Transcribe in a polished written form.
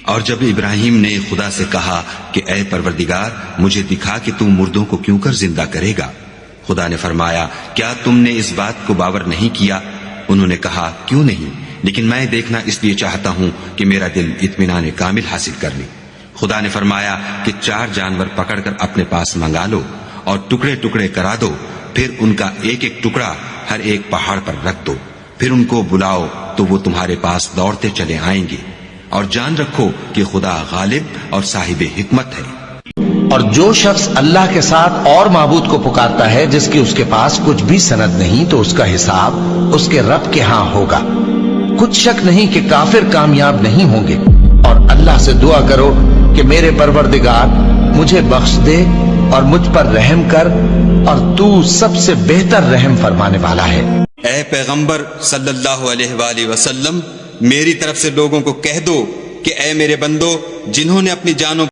اور جب ابراہیم نے خدا سے کہا کہ اے پروردگار مجھے دکھا کہ تم مردوں کو کیوں کر زندہ کرے گا، خدا نے فرمایا کیا تم نے اس بات کو باور نہیں کیا؟ انہوں نے کہا کیوں نہیں، لیکن میں دیکھنا اس لیے چاہتا ہوں کہ میرا دل اطمینان کامل حاصل کر لے۔ خدا نے فرمایا کہ 4 جانور پکڑ کر اپنے پاس منگا لو اور ٹکڑے ٹکڑے کرا دو، پھر ان کا ایک ایک ٹکڑا ہر ایک پہاڑ پر رکھ دو، پھر ان کو بلاؤ تو وہ تمہارے پاس دوڑتے چلے آئیں گے، اور جان رکھو کہ خدا غالب اور صاحب حکمت ہے۔ اور جو شخص اللہ کے ساتھ اور معبود کو پکارتا ہے جس کی اس کے پاس کچھ بھی سند نہیں، تو اس کا حساب اس کے رب کے ہاں ہوگا۔ کچھ شک نہیں کہ کافر کامیاب نہیں ہوں گے، اور اللہ سے دعا کرو کہ میرے پروردگار مجھے بخش دے اور مجھ پر رحم کر، اور تو سب سے بہتر رحم فرمانے والا ہے۔ اے پیغمبر صلی اللہ علیہ وآلہ وسلم، میری طرف سے لوگوں کو کہہ دو کہ اے میرے بندو، جنہوں نے اپنی جانوں